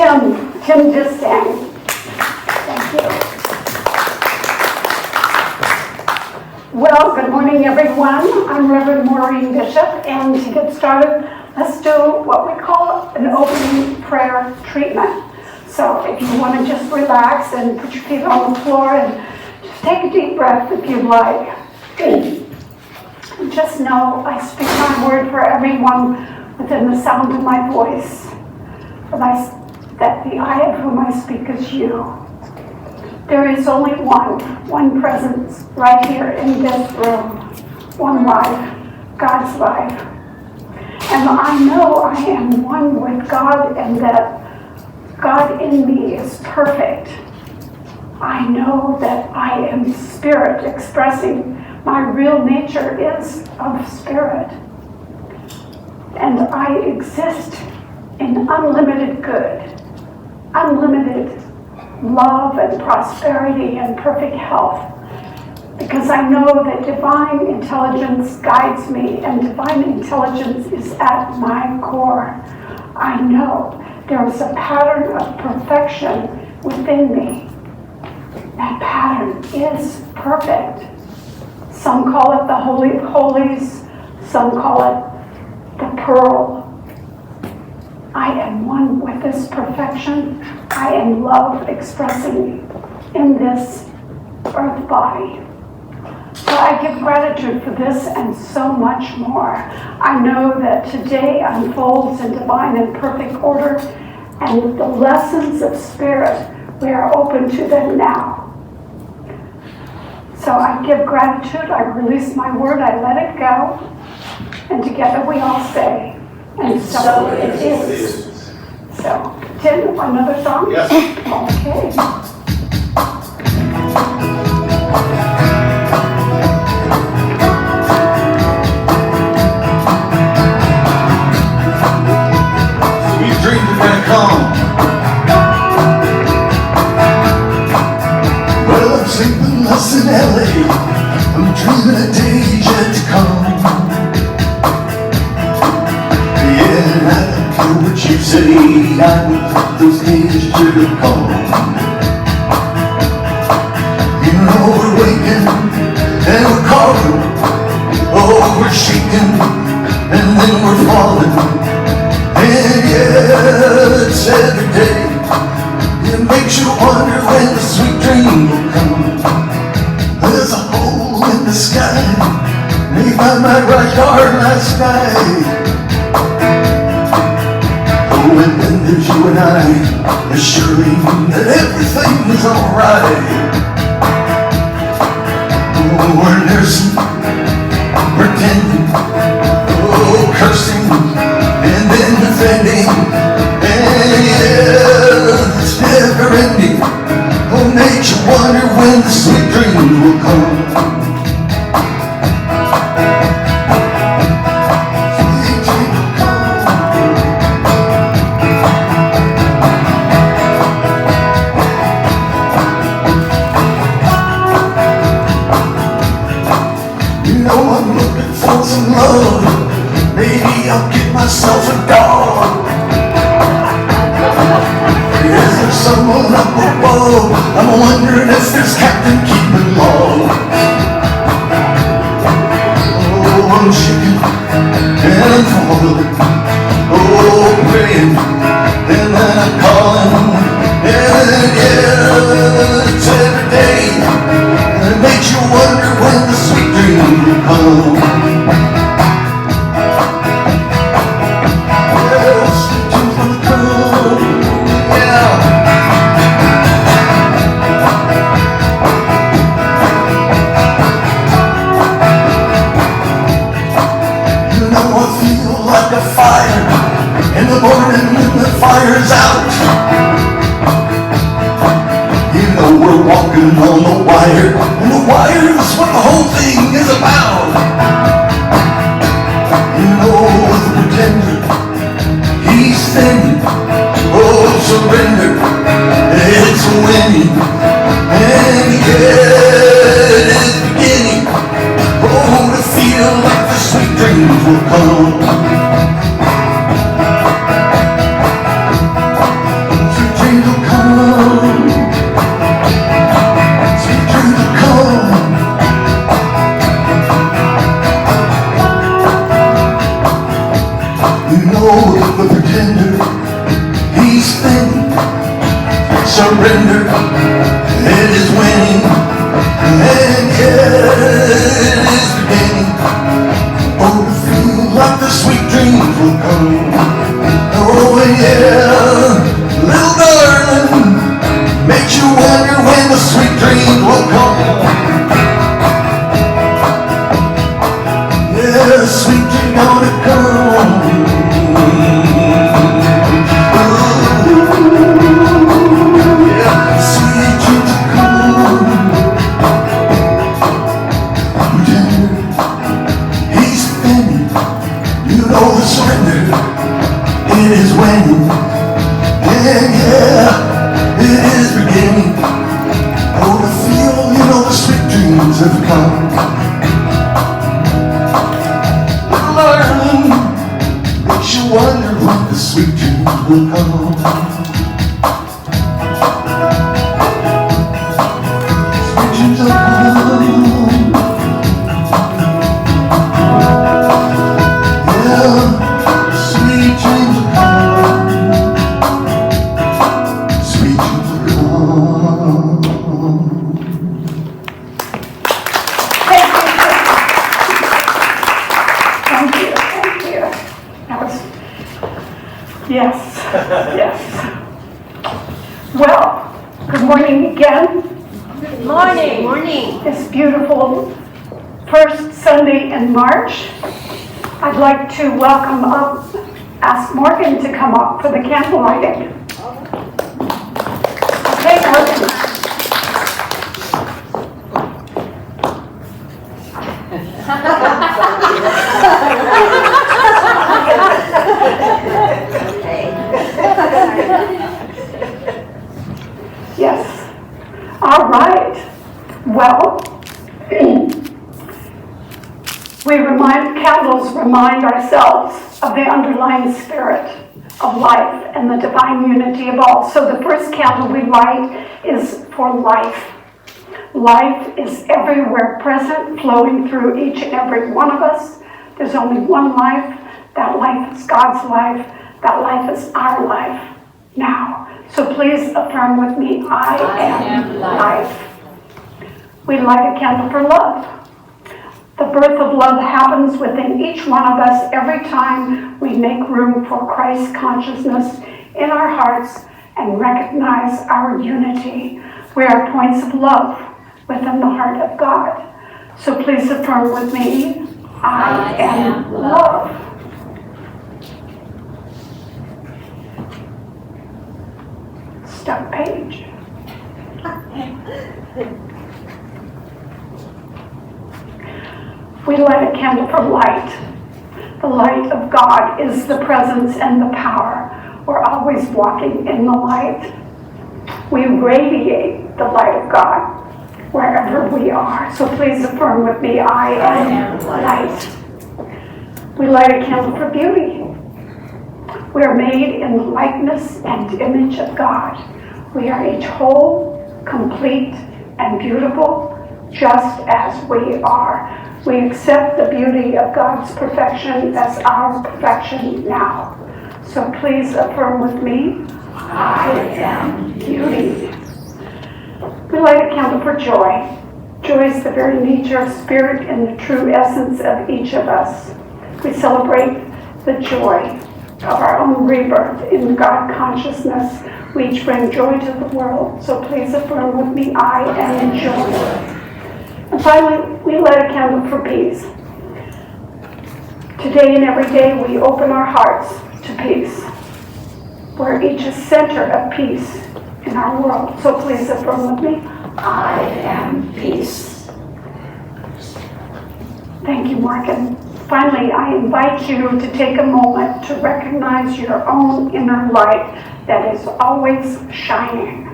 Tim just sang. Thank you. Well, good morning, everyone. I'm Reverend Maureen Bishop, and to get started, let's do what we call an opening prayer treatment. So if you want to just relax and put your feet on the floor and just take a deep breath if you'd like. Just know I speak my word for everyone within the sound of my voice. That the I of whom I speak is you. There is only one presence right here in this room, one life, God's life. And I know I am one with God and that God in me is perfect. I know that I am spirit expressing my real nature is of spirit. And I exist in unlimited good, unlimited love and prosperity and perfect health, because I know that divine intelligence guides me and divine intelligence is at my core. I know there is a pattern of perfection within me. That pattern is perfect. Some call it the Holy of Holies, some call it the pearl. I am one with this perfection. I am love expressing in this earth body. So I give gratitude for this and so much more. I know that today unfolds in divine and perfect order, and the lessons of spirit, we are open to them now. So I give gratitude, I release my word, I let it go, and together we all say, and so it is. So, Tim, another song? Yes. Okay. Sweet dreams are gonna come. Well, I'm sleeping less in LA. I'm dreaming of days yet to come. Yeah, I don't care what you say, I will put those days sure to come. You know we're waking and we're calling. Oh, we're shaking and then we're falling. And yeah, it's every day. It makes you wonder when the sweet dream will come. There's a hole in the sky made by my right arm last night. Oh, and then there's you and I, assuring that everything is alright. Oh, we're nursing, pretending, oh, cursing, and then defending. And yeah, it's never ending. Oh, makes you wonder when the sweet dream will come. Some love, maybe I'll get myself a dog. Is there someone up above? I'm wondering if there's Captain keeping log. Oh, I'm shaking and I'm falling. Oh, praying and then I'm calling. And yeah, it's every day. And it makes you wonder when the sweet dream will come. In the morning when the fire's out, you know we're walking on the wire, and the wire's what the whole thing is about. You know the pretender, he's thin, oh surrender, it's winning, and yeah, it is beginning, oh to feel like the sweet dreams will come. know that the pretender, he's thin. Surrender, it is winning. And yeah, it is beginning. Oh, to feel like the sweet dreams will come. Oh yeah, little darling, makes you wonder when the sweet dreams will come. Yeah, sweet dreams gonna come. Yeah, sweet dreams will come. Pretender, he's thin. You know the surrender, it is winning. Yeah, it is beginning. Oh, to feel, you know the sweet dreams have come. Learn, makes you wonder when the sweet dreams will come. Sweet dreams will come. Yeah, sweet dreams will come. Sweet dreams will come. Thank you, thank you. That was, yes, yes. Well, good morning again. Good morning. Morning. This beautiful first Sunday in March. I'd like to welcome up, ask Morgan to come up for the candle lighting. Okay, Morgan. Yes. All right. Well, candles remind ourselves of the underlying spirit of life and the divine unity of all. So the first candle we light is for life. Life is everywhere present, flowing through each and every one of us. There's only one life. That life is God's life. That life is our life now. So please affirm with me, I am life. We light a candle for love. The birth of love happens within each one of us every time we make room for Christ consciousness in our hearts and recognize our unity. We are points of love within the heart of God. So please affirm with me, I am love. Stuck page. We light a candle for light. The light of God is the presence and the power. We're always walking in the light. We radiate the light of God wherever we are. So please affirm with me, I am light. We light a candle for beauty. We are made in the likeness and image of God. We are each whole, complete, and beautiful, just as we are. We accept the beauty of God's perfection as our perfection now. So please affirm with me, I am beauty. We light a candle for joy. Joy is the very nature of spirit and the true essence of each of us. We celebrate the joy of our own rebirth in God consciousness. We each bring joy to the world. So please affirm with me, I am joy. And finally, we light a candle for peace. Today and every day, we open our hearts to peace. We're each a center of peace in our world. So please affirm with me, I am peace. Thank you, Morgan. Finally, I invite you to take a moment to recognize your own inner light that is always shining.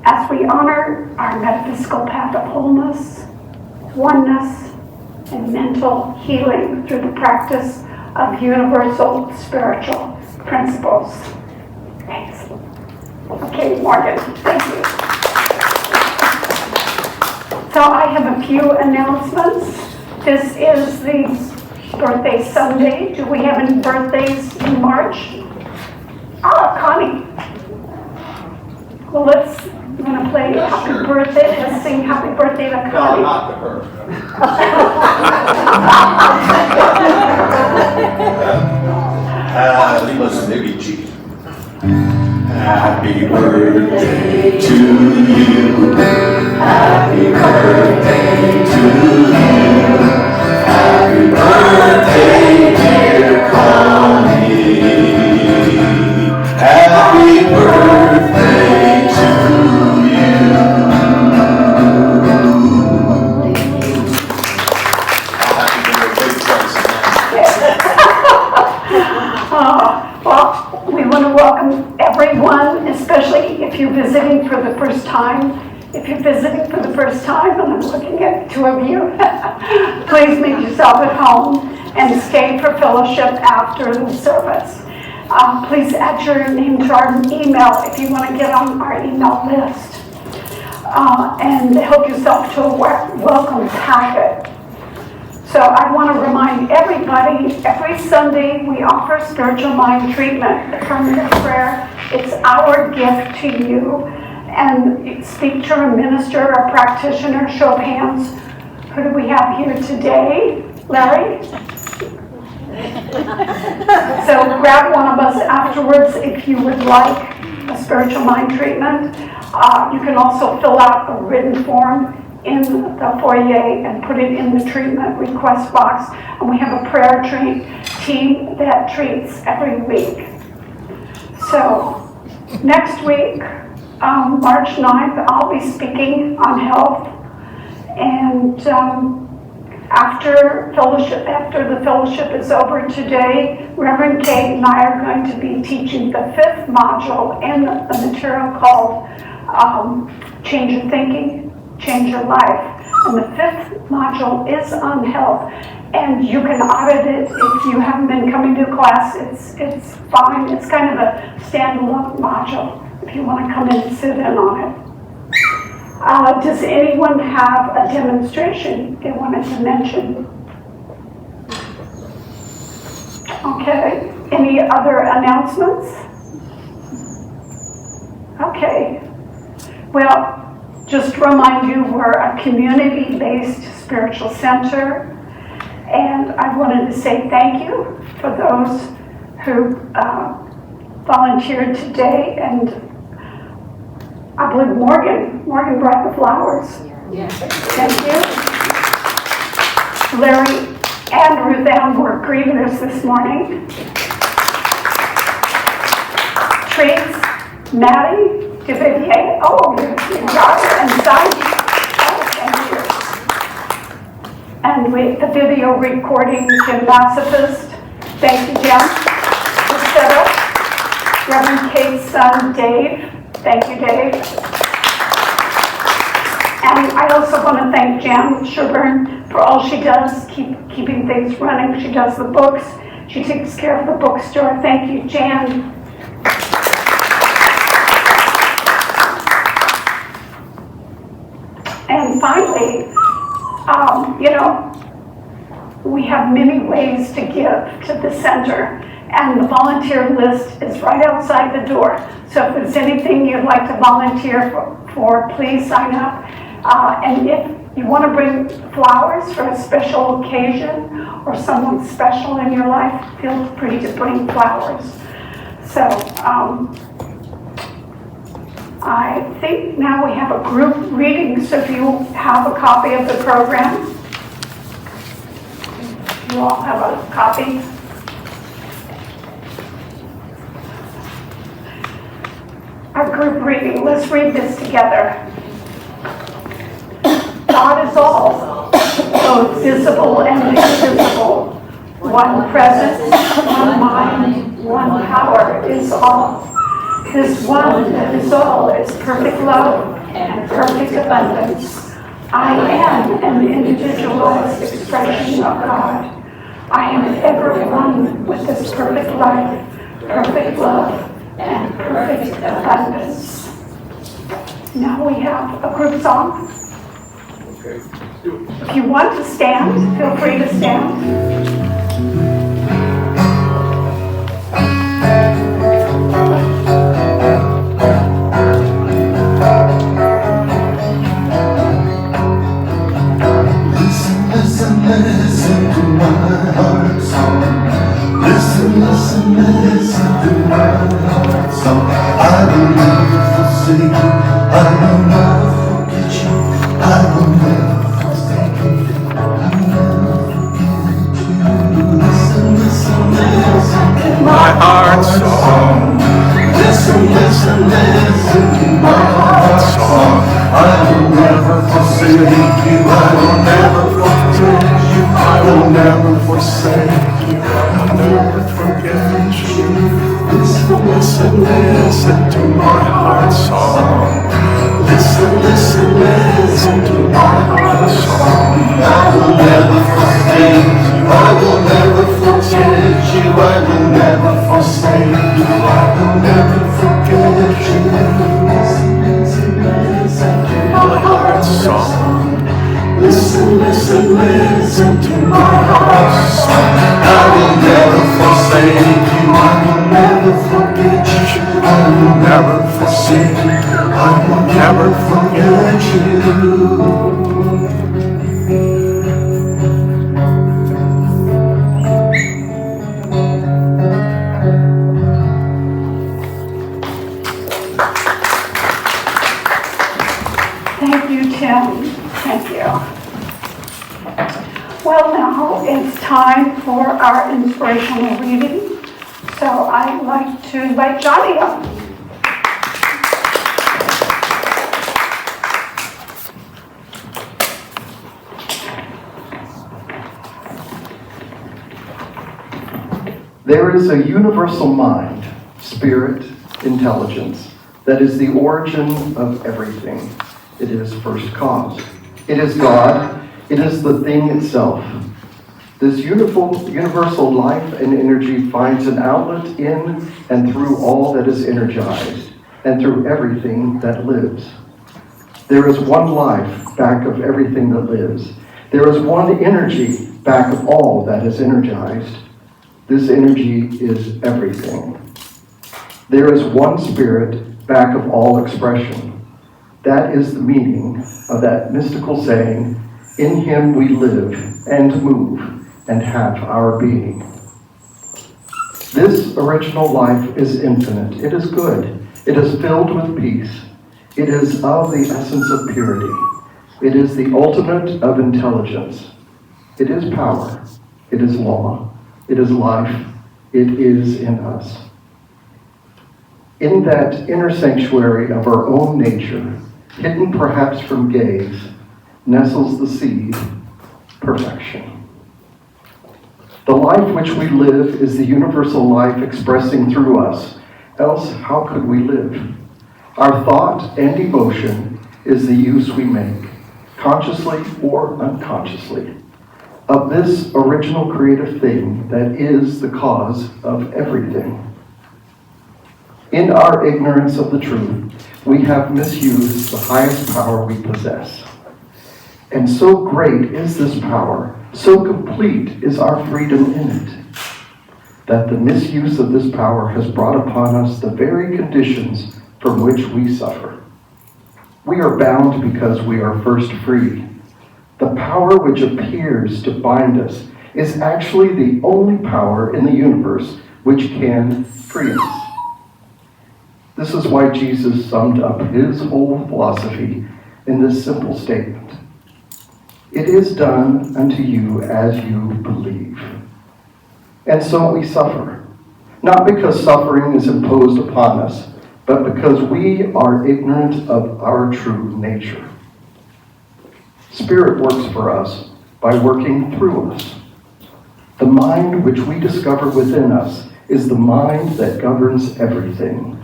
As we honor our metaphysical path of wholeness, oneness, and mental healing through the practice of universal spiritual principles. Thanks. Okay, Morgan, thank you. So I have a few announcements. This is the birthday Sunday. Do we have any birthdays in March? Ah, Connie. Well, I'm going to play Happy Birthday. Let's sing Happy Birthday to No, Connie. not to her. Listen, maybe cheap. Happy birthday to you. Happy birthday to you. Happy birthday, dear Connie. Happy birthday to you. I'll have to give her a big price. Well, we want to welcome everyone, especially if you're visiting for the first time. If you're visiting for the first time, and I'm looking at two of you, please make yourself at home and stay for fellowship after the service. Please add your name to our email if you want to get on our email list. And help yourself to a welcome packet. So I want to remind everybody, every Sunday we offer spiritual mind treatment, affirmative prayer. It's our gift to you. And speak to a minister or practitioner, show of hands. Who do we have here today? Larry? So grab one of us afterwards if you would like a spiritual mind treatment. You can also fill out a written form in the foyer and put it in the treatment request box. And we have a prayer team that treats every week. So next week, March 9th, I'll be speaking on health. And after the fellowship is over today, Reverend Kate and I are going to be teaching the 5th module in the material called Change Your Thinking, Change Your Life. And the 5th module is on health. And you can audit it if you haven't been coming to class. It's fine. It's kind of a standalone module if you want to come in and sit in on it. Does anyone have a demonstration they wanted to mention? Okay. Any other announcements? Okay. Well, just to remind you, we're a community-based spiritual center, and I wanted to say thank you for those who volunteered today, and I believe Morgan brought the flowers. Yes. Thank you. Larry and Ruth Ann were greeters this morning. Trace, Maddie, DuVivier, your daughter and son. Oh, thank you. And the video recording, Jim Massifist. Thank you, Jim. The setup, Reverend Kate's son, Dave. Thank you, Dave. And I also want to thank Jan Sherburne for all she does, keeping things running. She does the books. She takes care of the bookstore. Thank you, Jan. And finally, we have many ways to give to the center. And the volunteer list is right outside the door. So if there's anything you'd like to volunteer for please sign up. And if you want to bring flowers for a special occasion or someone special in your life, feel free to bring flowers. So I think now we have a group reading. So if you have a copy of the program, you all have a copy. Our group reading, let's read this together. God is all, both visible and invisible. One presence, one mind, one power is all. This one that is all is perfect love and perfect abundance. I am an individualized expression of God. I am ever one with this perfect life, perfect love, and perfect abundance. Now we have a group song. If you want to stand, feel free to stand. listen to my heart song. Listen, listen, listen to my heart song. I will never forsake you. I will never forget you. I will never forsake you. I will never forget you. Listen, listen, listen to my heart song. Listen, listen, listen to my heart song. I will never forsake you. I will never forget you. I will never forsake you. I will never forget you. Listen, listen, listen to my heart song. Listen, listen, listen to my heart song. I will never forsake you. I will never forget you. I will never forsake you. I will never forget you. Listen, listen, listen to my heart song. Listen, listen, listen to my heart song. I will never forsake you. I will never forget you. I will never forsake you. I will never forget you. Thank you, Tim. Thank you. Well, now it's time for our inspirational reading. So I'd like to invite Johnny up. There is a universal mind, spirit, intelligence, that is the origin of everything. It is first cause. It is God. It is the thing itself. This universal life and energy finds an outlet in and through all that is energized, and through everything that lives. There is one life back of everything that lives. There is one energy back of all that is energized. This energy is everything. There is one spirit back of all expression. That is the meaning of that mystical saying, "In him we live and move and have our being." This original life is infinite. It is good. It is filled with peace. It is of the essence of purity. It is the ultimate of intelligence. It is power. It is law. It is life. It is in us. In that inner sanctuary of our own nature, hidden perhaps from gaze, nestles the seed, perfection. The life which we live is the universal life expressing through us, else how could we live? Our thought and emotion is the use we make, consciously or unconsciously, of this original creative thing that is the cause of everything. In our ignorance of the truth, we have misused the highest power we possess. And so great is this power, so complete is our freedom in it, that the misuse of this power has brought upon us the very conditions from which we suffer. We are bound because we are first free. The power which appears to bind us is actually the only power in the universe which can free us. This is why Jesus summed up his whole philosophy in this simple statement. It is done unto you as you believe. And so we suffer, not because suffering is imposed upon us, but because we are ignorant of our true nature. Spirit works for us by working through us. The mind which we discover within us is the mind that governs everything.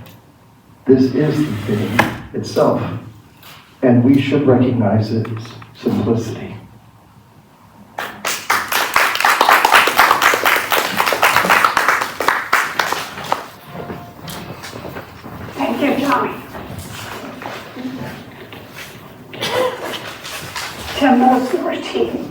This is the thing itself, and we should recognize its simplicity. Thank you, Johnny. Tim knows the routine.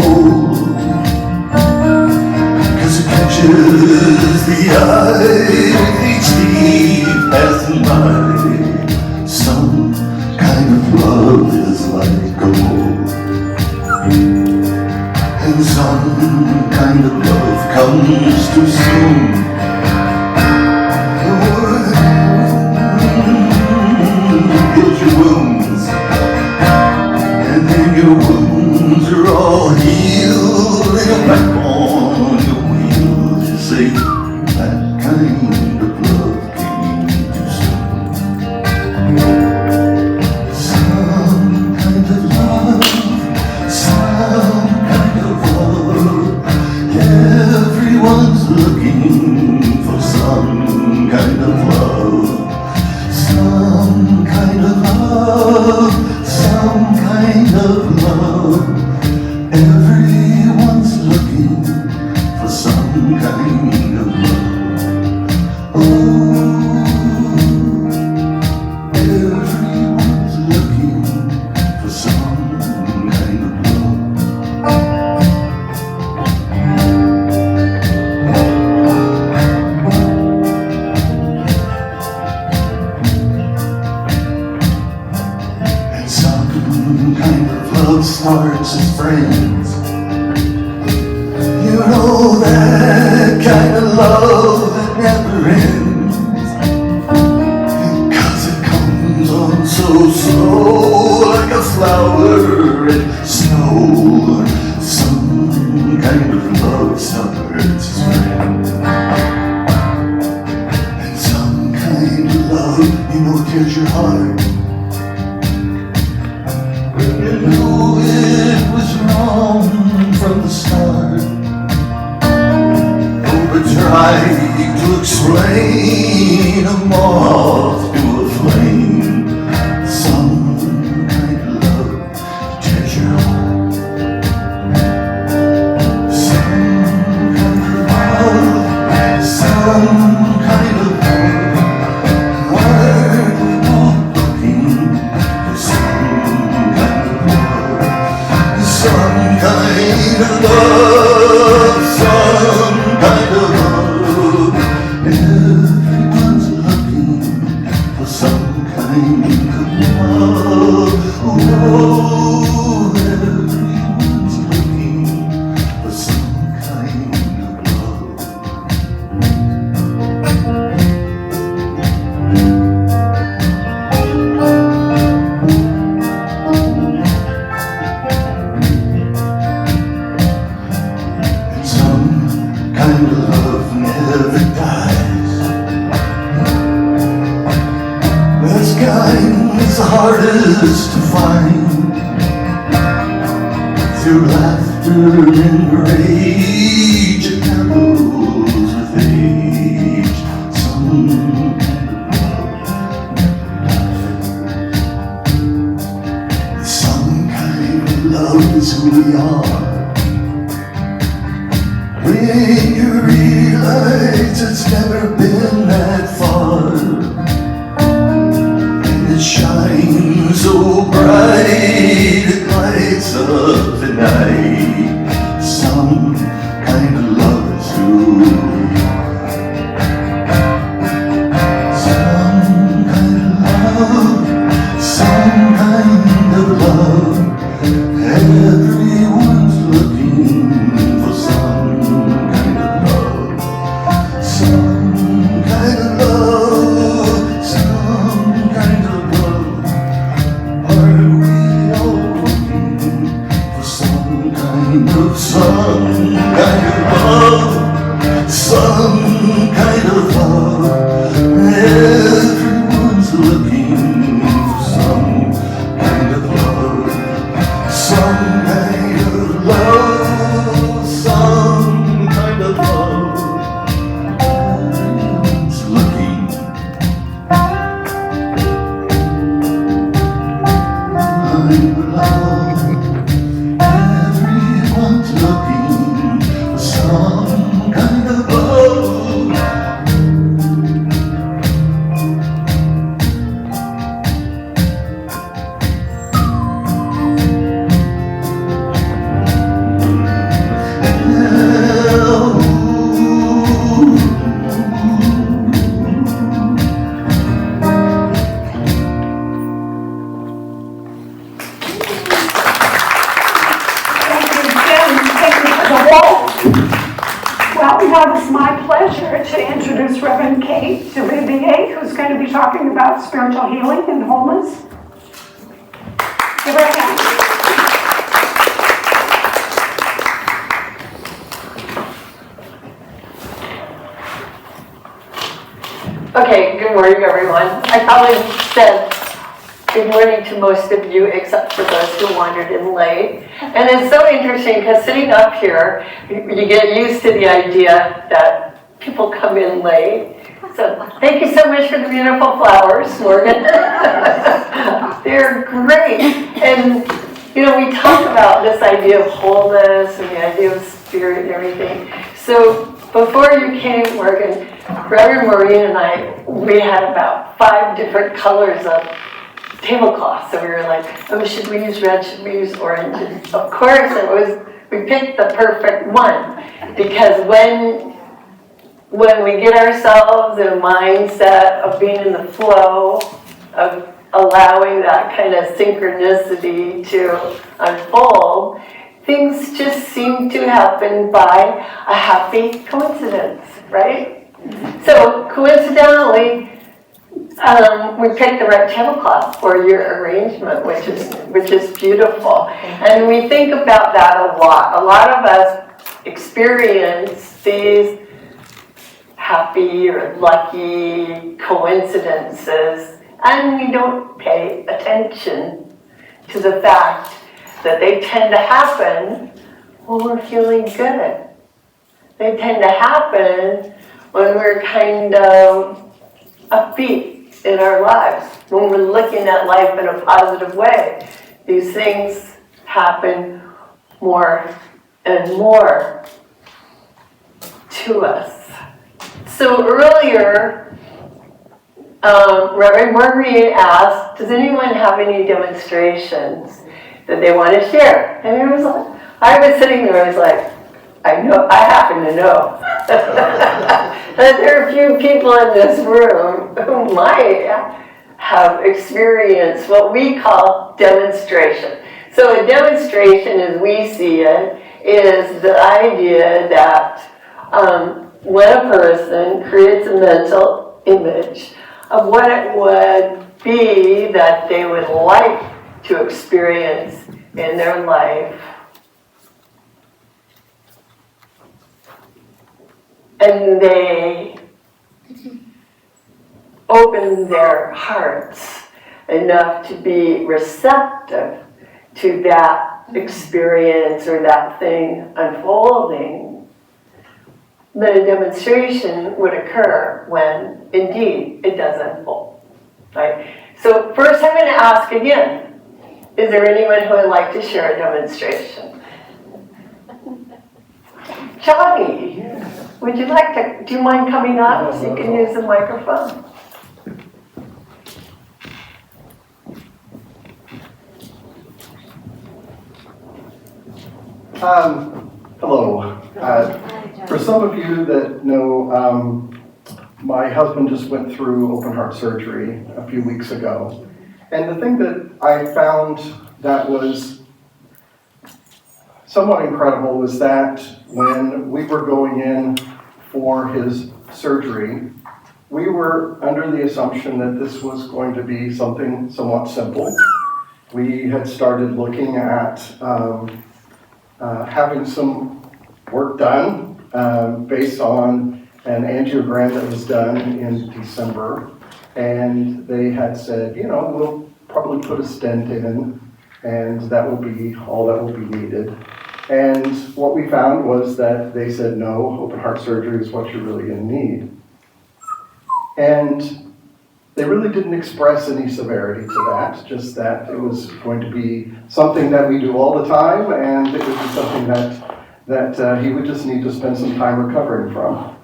hold, 'cause it catches the eye with each leaf passing by. Some kind of love is like gold, and some kind of love comes too soon. Heals your wounds, and then your wounds are all healed, and you're back on your wheels. You say that kind of love came too soon. Some kind of love, some kind of love. Everyone's looking for some kind of love. Some kind of love, some kind of love. Everyone's looking for some kind of love. Oh, everyone's looking for some kind of love. And some kind of love starts as friends. You know that kind of love that never ends, 'cause it comes on so slow, like a flower in snow. Some kind of love starts as friends, and some kind of love, you know, tears your heart. You know it was wrong from the start. But try to explain a moth to a flame. Some kind of love tears your heart. Some kind of love, some kind of love. Are we all looking for some kind of love? Some kind of love, some kind of love. Everyone's looking for some kind of love. Oh, everyone's looking for some kind of love. And some kind of love never dies. This kind is the hardest to find. Through laughter and rage, it narrows with age. Some kind of love never dies. Some kind of love is who we are. When you realize it's never been that far, and it shines so bright it lights up the night. Some kind of love is who we are. Some kind of love, some kind of love. Everyone's looking for some kind of love. Some kind of love, some kind of love. Are we all looking for some kind of love? Some kind of love. Everyone's looking for some kind of love. Some kind of love, some kind of love. Everyone's looking. Everyone's looking for some kind of love. Well, now it's my pleasure to introduce Reverend Kate DuVivier, who's going to be talking about spiritual healing and wholeness. Give her a hand. Okay, good morning, everyone. I probably said good morning to most of you, except for those who wandered in late. And it's so interesting because sitting up here, you get used to the idea that people come in late. So thank you so much for the beautiful flowers, Morgan. They're great. And, you know, we talk about this idea of wholeness and the idea of spirit and everything. So before you came, Morgan, Reverend Maureen and I, we had about 5 different colors of tablecloth. So we were like, oh, should we use red? Should we use orange? And of course, we picked the perfect one. Because when we get ourselves in a mindset of being in the flow, of allowing that kind of synchronicity to unfold, things just seem to happen by a happy coincidence, right? So coincidentally, we picked the right tablecloth for your arrangement, which is beautiful. And we think about that a lot. A lot of us experience these happy or lucky coincidences, and we don't pay attention to the fact that they tend to happen when we're feeling good. They tend to happen when we're kind of upbeat in our lives, when we're looking at life in a positive way. These things happen more and more to us. So earlier, Reverend Marguerite asked, does anyone have any demonstrations that they want to share? And I was sitting there, I was like, I happen to know that there are a few people in this room who might have experienced what we call demonstration. So a demonstration, as we see it, is the idea that when a person creates a mental image of what it would be that they would like to experience in their life, and they open their hearts enough to be receptive to that experience or that thing unfolding, then a demonstration would occur when, indeed, it does unfold. Right? So first I'm going to ask again, is there anyone who would like to share a demonstration? Johnny, would you like to, do you mind coming up so you can use the microphone? Hello. For some of you that know, my husband just went through open heart surgery a few weeks ago. And the thing that I found that was somewhat incredible was that when we were going in for his surgery, we were under the assumption that this was going to be something somewhat simple. We had started looking at having some work done based on an angiogram that was done in December. And they had said, you know, we'll probably put a stent in and that will be all that will be needed. And what we found was that they said, no, open heart surgery is what you're really going to need. And they really didn't express any severity to that, just that it was going to be something that we do all the time, and it would be something that he would just need to spend some time recovering from.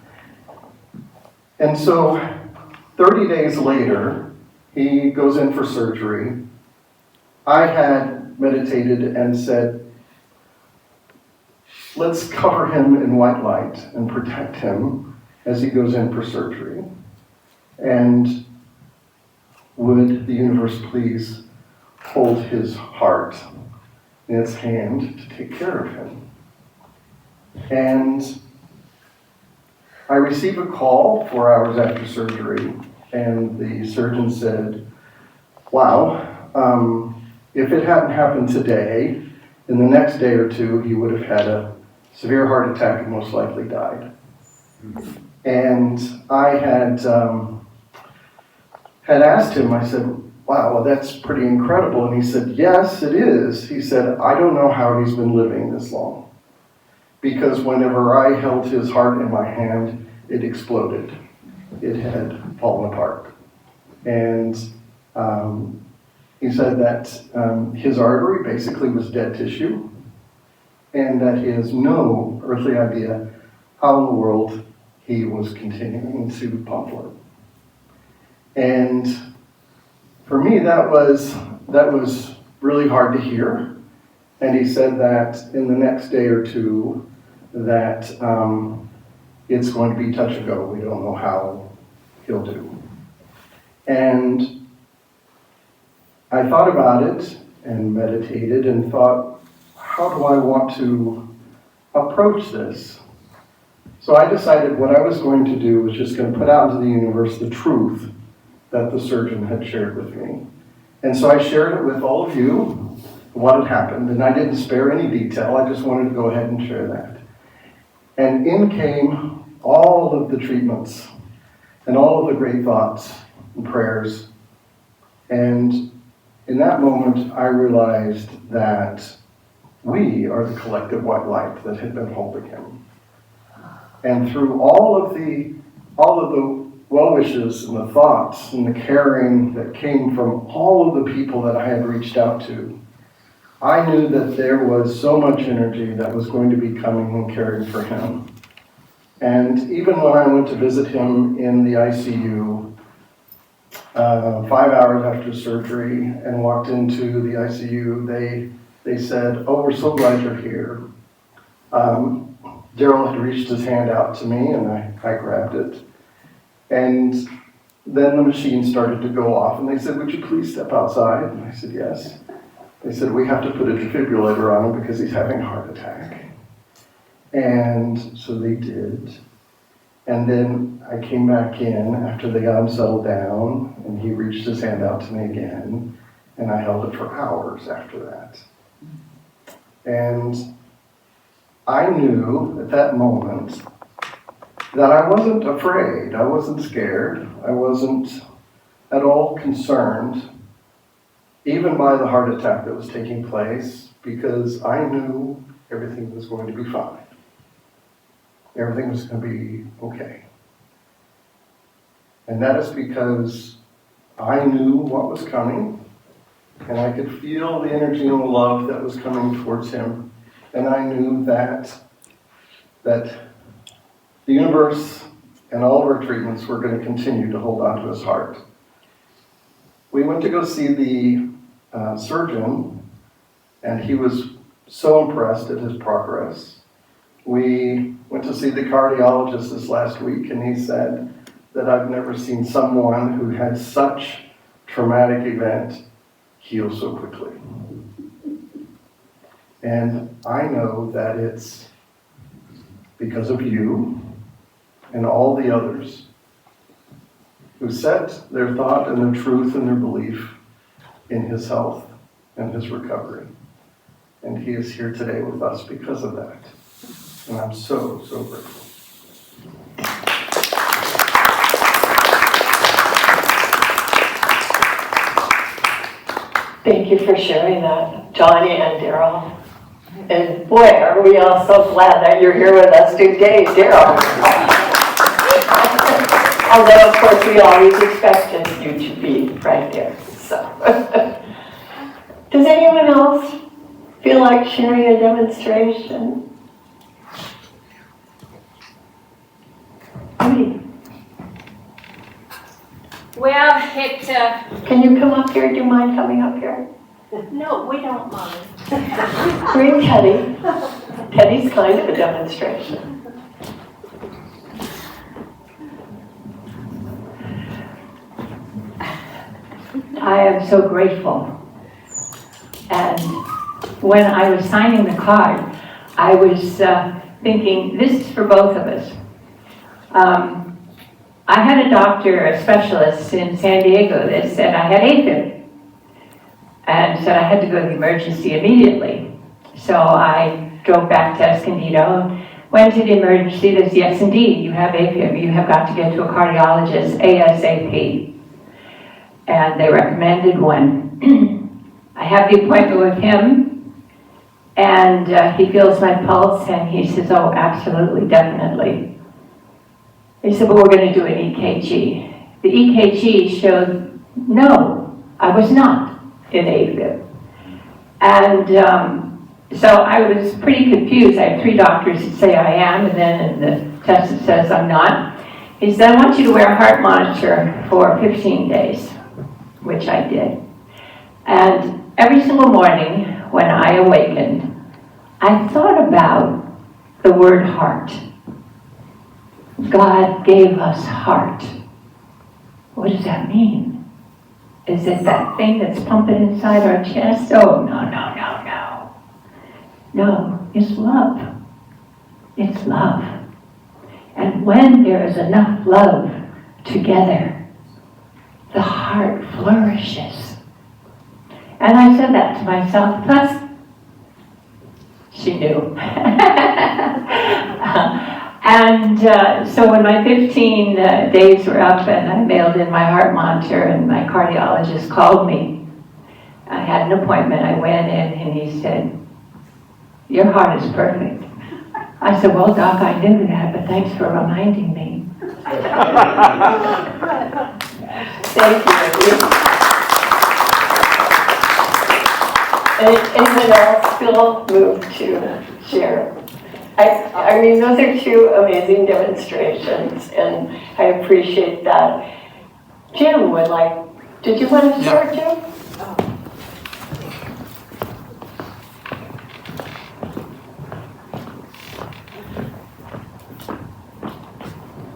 And so 30 days later, he goes in for surgery. I had meditated and said, let's cover him in white light and protect him as he goes in for surgery. And would the universe please hold his heart in its hand to take care of him? And I received a call 4 hours after surgery, and the surgeon said, wow, if it hadn't happened today, in the next day or two, he would have had a severe heart attack and most likely died. And I had asked him, I said, wow, well, that's pretty incredible. And he said, yes, it is. He said, I don't know how he's been living this long. Because whenever I held his heart in my hand, it exploded. It had fallen apart. And he said that his artery basically was dead tissue, and that he has no earthly idea how in the world he was continuing to pump blood. And for me, that was really hard to hear. And he said that in the next day or two, that it's going to be touch and go. We don't know how he'll do. And I thought about it and meditated and thought, how do I want to approach this? So I decided what I was going to do was just going to put out into the universe the truth that the surgeon had shared with me. And so I shared it with all of you, what had happened, and I didn't spare any detail. I just wanted to go ahead and share that. And in came all of the treatments and all of the great thoughts and prayers. And in that moment, I realized that we are the collective white light that had been holding him. And through all of the well wishes and the thoughts and the caring that came from all of the people that I had reached out to, I knew that there was so much energy that was going to be coming and caring for him. And even when I went to visit him in the ICU, 5 hours after surgery, and walked into the ICU, they said, oh, we're so glad you're here. Daryl had reached his hand out to me, and I grabbed it. And then the machine started to go off, and they said, would you please step outside? And I said, yes. They said, we have to put a defibrillator on him because he's having a heart attack. And so they did. And then I came back in after they got him settled down, and he reached his hand out to me again, and I held it for hours after that. And I knew at that moment that I wasn't afraid, I wasn't scared, I wasn't at all concerned, even by the heart attack that was taking place, because I knew everything was going to be fine. Everything was going to be okay. And that is because I knew what was coming, and I could feel the energy and the love that was coming towards him. And I knew that the universe and all of our treatments were going to continue to hold on to his heart. We went to go see the surgeon, and he was so impressed at his progress. We went to see the cardiologist this last week, and he said that I've never seen someone who had such traumatic event heal so quickly. And I know that it's because of you and all the others who set their thought and their truth and their belief in his health and his recovery. And he is here today with us because of that. And I'm so, so grateful. Thank you for sharing that, Johnny and Daryl. And boy, are we all so glad that you're here with us today, Daryl. Although, of course, we always expected you to be right there. So, does anyone else feel like sharing a demonstration? Well, Can you come up here? Do you mind coming up here? no, we don't mind. Bring Teddy. Teddy's kind of a demonstration. I am so grateful. And when I was signing the card, I was thinking, this is for both of us. I had a doctor, a specialist in San Diego that said I had AFib and said I had to go to the emergency immediately. So I drove back to Escondido, went to the emergency. They said, yes, indeed, you have AFib. You have got to get to a cardiologist ASAP. And they recommended one. I have the appointment with him, and he feels my pulse, and he says, oh, absolutely, definitely. He said, but we're going to do an EKG. The EKG showed, no, I was not in AFib. And so I was pretty confused. I had 3 doctors that say I am, and then in the test it says I'm not. He said, I want you to wear a heart monitor for 15 days, which I did. And every single morning when I awakened, I thought about the word heart. God gave us heart. What does that mean? Is it that thing that's pumping inside our chest? Oh, no, no, no, no. No, it's love. It's love. And when there is enough love together, the heart flourishes. And I said that to myself, plus she knew. So when my 15 days were up and I mailed in my heart monitor and my cardiologist called me, I had an appointment. I went in and he said, your heart is perfect. I said, well, Doc, I knew that, but thanks for reminding me. Thank you. Anyone else feel moved to share? I mean, those are 2 amazing demonstrations, and I appreciate that. Jim would like, did you want to share, Jim?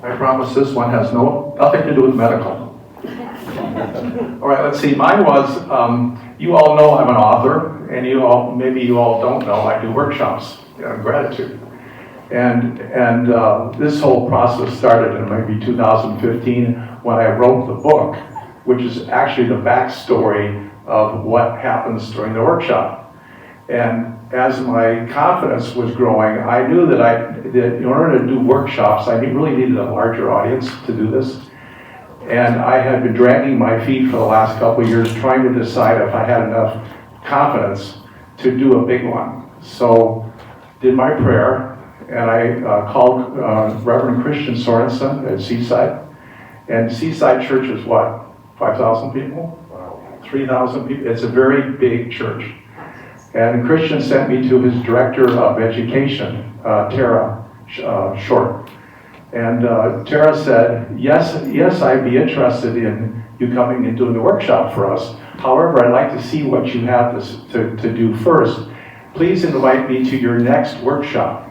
I promise this one has nothing to do with medical. All right, let's see. Mine was, you all know I'm an author, and maybe you all don't know, I do workshops on gratitude. And this whole process started in maybe 2015 when I wrote the book, which is actually the backstory of what happens during the workshop. And as my confidence was growing, I knew that in order to do workshops, I really needed a larger audience to do this. And I had been dragging my feet for the last couple of years trying to decide if I had enough confidence to do a big one. So did my prayer, and I called Reverend Christian Sorensen at Seaside. And Seaside Church is what, 5,000 people? 3,000 people. It's a very big church. And Christian sent me to his director of education, Tara Short. And Tara said, yes, I'd be interested in you coming and doing the workshop for us. However, I'd like to see what you have to do first. Please invite me to your next workshop.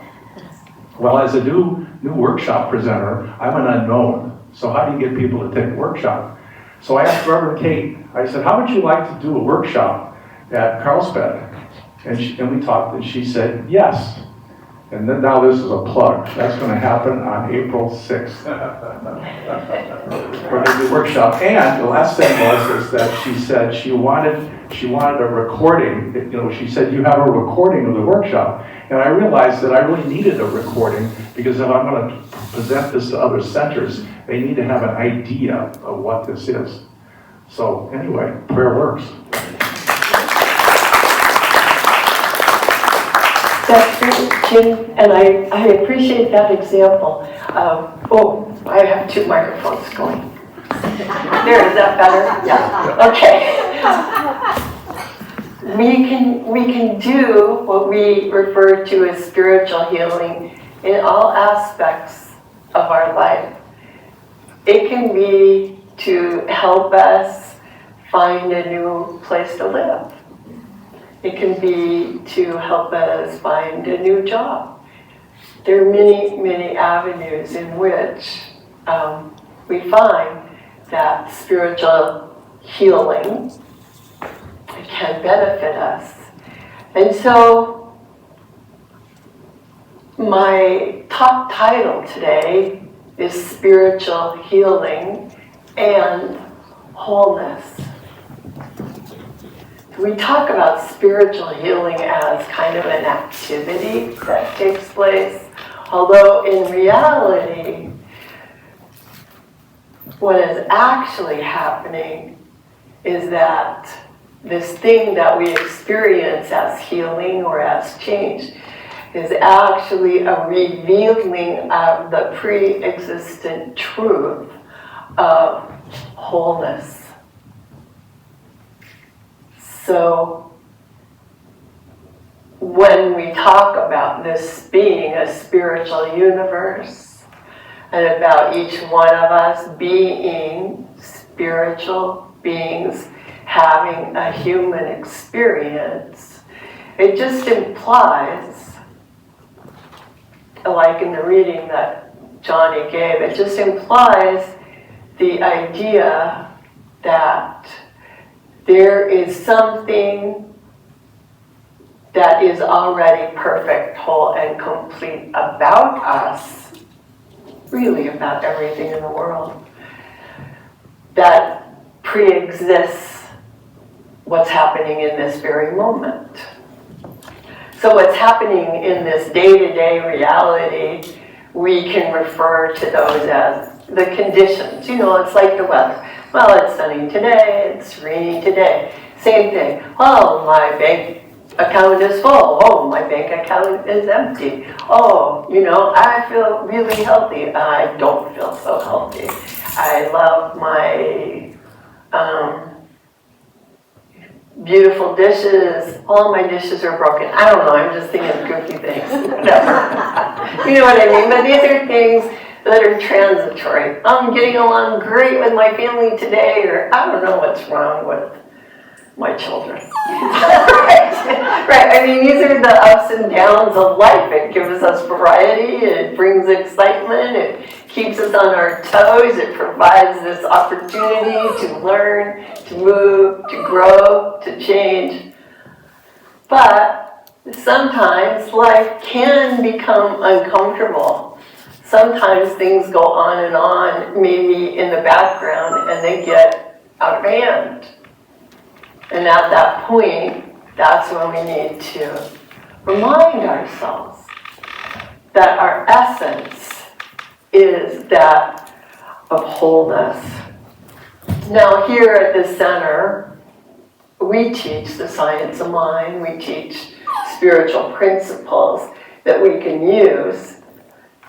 Well, as a new workshop presenter, I'm an unknown. So how do you get people to take a workshop? So I asked Reverend Kate, I said, how would you like to do a workshop at Carlsbad? And we talked, and she said, yes. And then now this is a plug. That's going to happen on April 6th. We're going to do a workshop. And the last thing is that she said she wanted a recording. She said, you have a recording of the workshop. And I realized that I really needed a recording because if I'm going to present this to other centers, they need to have an idea of what this is. So anyway, prayer works. That's great, Jim, and I appreciate that example. I have 2 microphones going. There, is that better? Yeah, okay. We can do what we refer to as spiritual healing in all aspects of our life. It can be to help us find a new place to live. It can be to help us find a new job. There are many, many avenues in which we find that spiritual healing can benefit us. And so My talk title today is Spiritual Healing and Wholeness. We talk about spiritual healing as kind of an activity that takes place, although in reality, what is actually happening is that this thing that we experience as healing or as change is actually a revealing of the pre-existent truth of wholeness. So when we talk about this being a spiritual universe and about each one of us being spiritual beings having a human experience, it just implies, like in the reading that Johnny gave, it just implies the idea that there is something that is already perfect, whole, and complete about us, really about everything in the world, that pre-exists what's happening in this very moment. So what's happening in this day-to-day reality, we can refer to those as the conditions. You know, it's like the weather. Well, it's sunny today, it's rainy today. Same thing. Oh, my bank account is full. Oh, my bank account is empty. Oh, you know, I feel really healthy. I don't feel so healthy. I love my beautiful dishes. All my dishes are broken. I don't know, I'm just thinking of goofy things. Whatever. You know what I mean? But these are things that are transitory. I'm getting along great with my family today, or I don't know what's wrong with my children. Right. I mean, these are the ups and downs of life. It gives us variety, it brings excitement, it keeps us on our toes, it provides this opportunity to learn, to move, to grow, to change. But sometimes life can become uncomfortable. Sometimes things go on, maybe in the background, and they get out of hand. And at that point, that's when we need to remind ourselves that our essence is that of wholeness. Now, here at the center, we teach the science of mind, we teach spiritual principles that we can use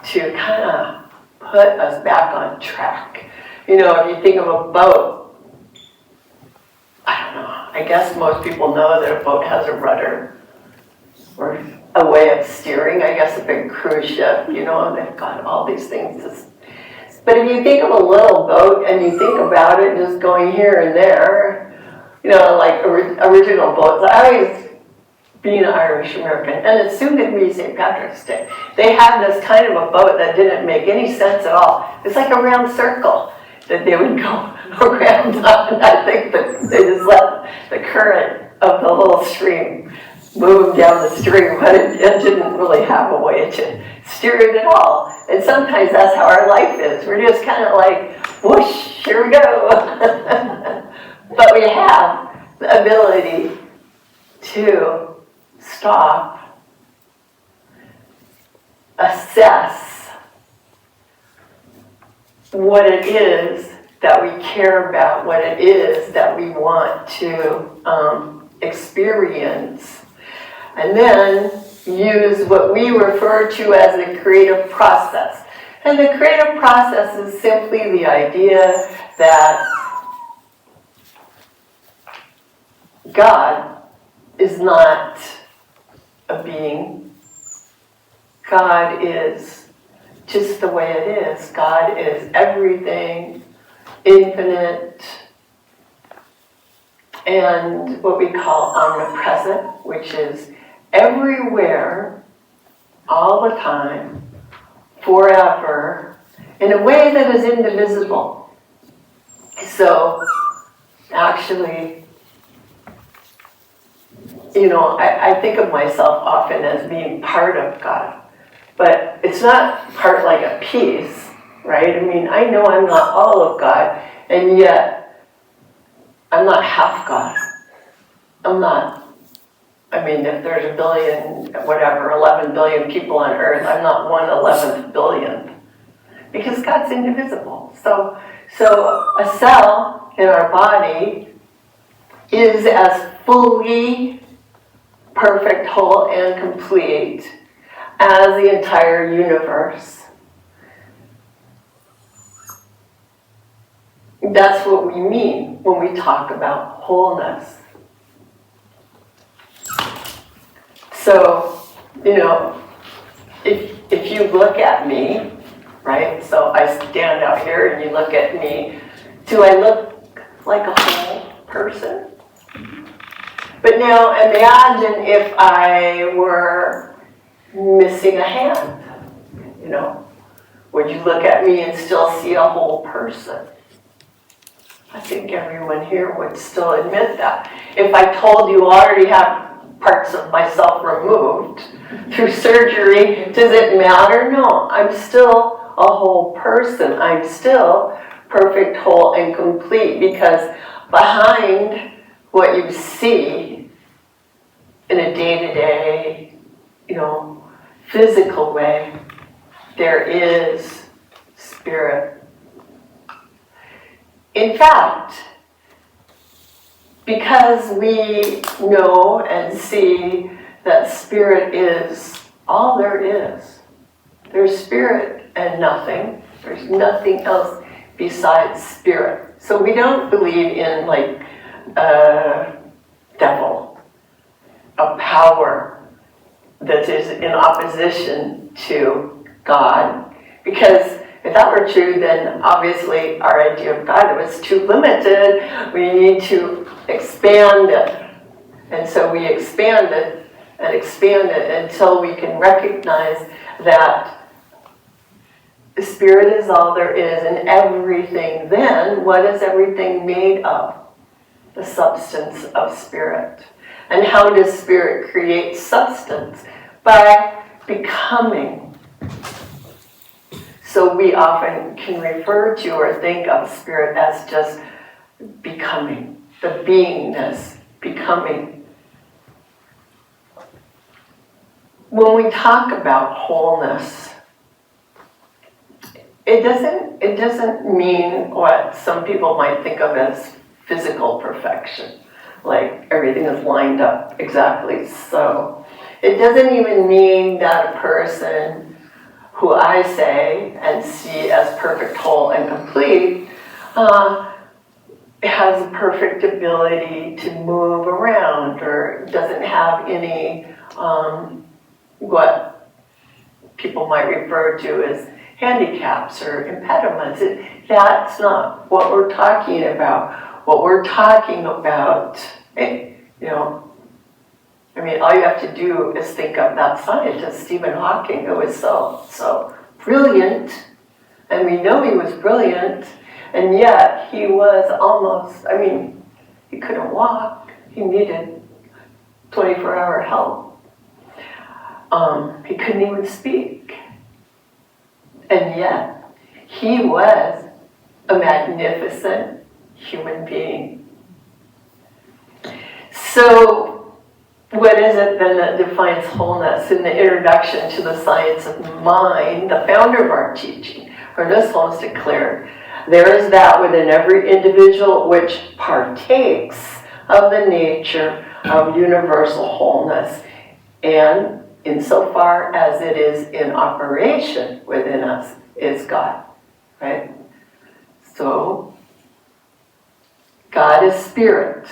to kind of put us back on track. You know, if you think of a boat, I don't know, I guess most people know that a boat has a rudder or a way of steering. I guess a big cruise ship, you know, and they've got all these things. But if you think of a little boat and you think about it just going here and there, you know, like original boats. I always, being an Irish American, and it's soon going to be St. Patrick's Day, they had this kind of a boat that didn't make any sense at all. It's like a round circle that they would go around on. I think that they just let the current of the little stream move down the stream, but it didn't really have a way to steer it at all. And sometimes that's how our life is. We're just kind of like, whoosh, here we go. But we have the ability to stop, assess what it is that we care about, what it is that we want to experience, and then use what we refer to as the creative process. And the creative process is simply the idea that God is not a being. God is just the way it is. God is everything, infinite, and what we call omnipresent, which is everywhere, all the time, forever, in a way that is indivisible. So, actually, you know, I think of myself often as being part of God. but it's not part like a piece, right? I mean, I know I'm not all of God, and yet I'm not half God. I'm not. I mean, if there's a billion, whatever, 11 billion people on earth, I'm not 1/11th billionth. Because God's indivisible. So a cell in our body is as fully perfect, whole, and complete as the entire universe. That's what we mean when we talk about wholeness. So, if you look at me, right? So I stand out here and you look at me. Do I look like a whole person? But now imagine if I were missing a hand. Would you look at me and still see a whole person? I think everyone here would still admit that. If I told you I already have parts of myself removed through surgery, does it matter? No, I'm still a whole person. I'm still perfect, whole, and complete, because behind what you see in a day-to-day, physical way, there is spirit. In fact, because we know and see that spirit is all there is. There's spirit and nothing. There's nothing else besides spirit. So we don't believe in like a devil, a power that is in opposition to God. Because if that were true, then obviously our idea of God was too limited. We need to expand it. And so we expand it and expand it until we can recognize that the spirit is all there is, and everything then, what is everything made of? The substance of spirit. And how does spirit create substance? By becoming. So we often can refer to or think of spirit as just becoming, the beingness, becoming. When we talk about wholeness, it doesn't mean what some people might think of as physical perfection, like everything is lined up exactly so. It doesn't even mean that a person who I say and see as perfect, whole, and complete has a perfect ability to move around or doesn't have any what people might refer to as handicaps or impediments. That's not what we're talking about. What we're talking about, all you have to do is think of that scientist, Stephen Hawking, who was so brilliant, and we know he was brilliant, and yet he was almost, he couldn't walk. He needed 24-hour help. He couldn't even speak. And yet, he was a magnificent human being. So, what is it then that defines wholeness? In the introduction to the science of mind, the founder of our teaching, Ernest Holmes declared, there is that within every individual which partakes of the nature of universal wholeness, and insofar as it is in operation within us, is God, right? So, God is spirit,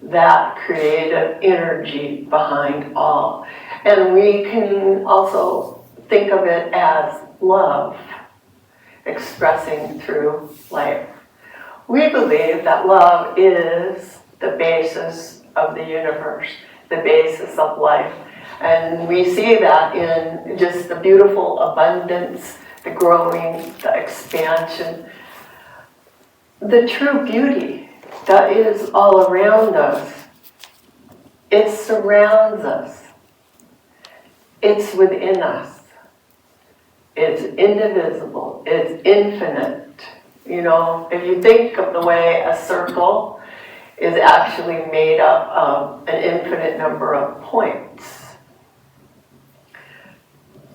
that creative energy behind all. And we can also think of it as love, expressing through life. We believe that love is the basis of the universe, the basis of life. And we see that in just the beautiful abundance, the growing, the expansion, the true beauty that is all around us. It surrounds us. It's within us. it's indivisible, it's infinite. You know, if you think of the way a circle is actually made up of an infinite number of points.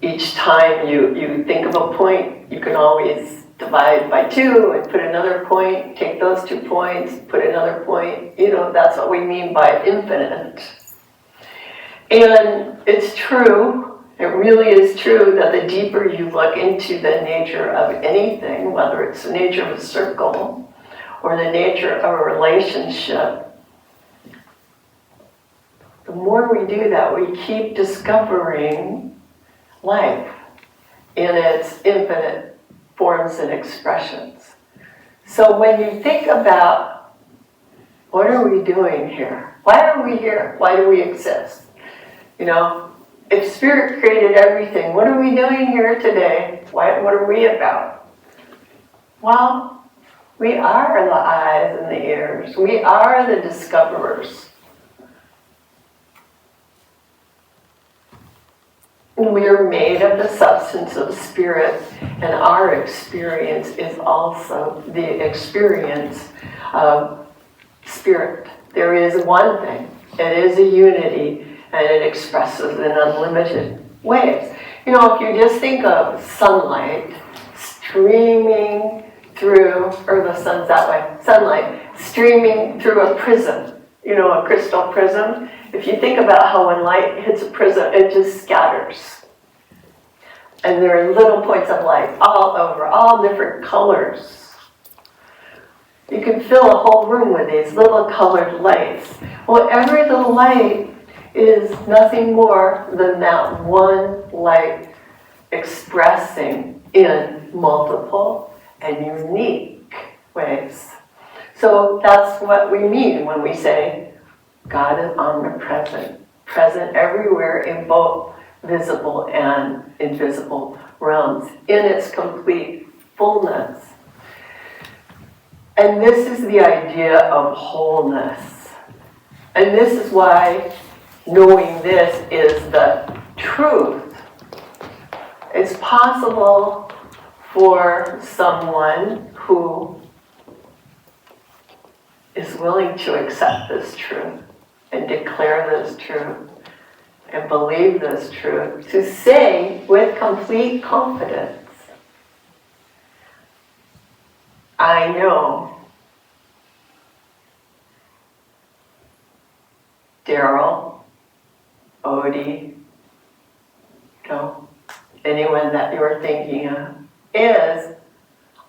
Each time you think of a point, you can always divide by 2 and put another point, take those 2 points, put another point. You know, that's what we mean by infinite. And it's true, it really is true that the deeper you look into the nature of anything, whether it's the nature of a circle or the nature of a relationship, the more we do that, we keep discovering life in its infinite forms and expressions. So when you think about, what are we doing here? Why are we here? Why do we exist? You know, if Spirit created everything, what are we doing here today? What are we about? Well, we are the eyes and the ears. We are the discoverers. We are made of the substance of Spirit, and our experience is also the experience of Spirit. There is one thing. It is a unity, and it expresses in unlimited ways. You know, if you just think of sunlight streaming through, or the sun's that way, sunlight streaming through a prism, you know, a crystal prism. If you think about how when light hits a prism, it just scatters. And there are little points of light all over, all different colors. You can fill a whole room with these little colored lights. Well, every little light is nothing more than that one light expressing in multiple and unique ways. So that's what we mean when we say God is omnipresent, present everywhere in both visible and invisible realms, in its complete fullness. And this is the idea of wholeness. And this is why knowing this is the truth. It's possible for someone who is willing to accept this truth and declare this truth and believe this truth, to say with complete confidence, I know Daryl, Odie, anyone that you're thinking of is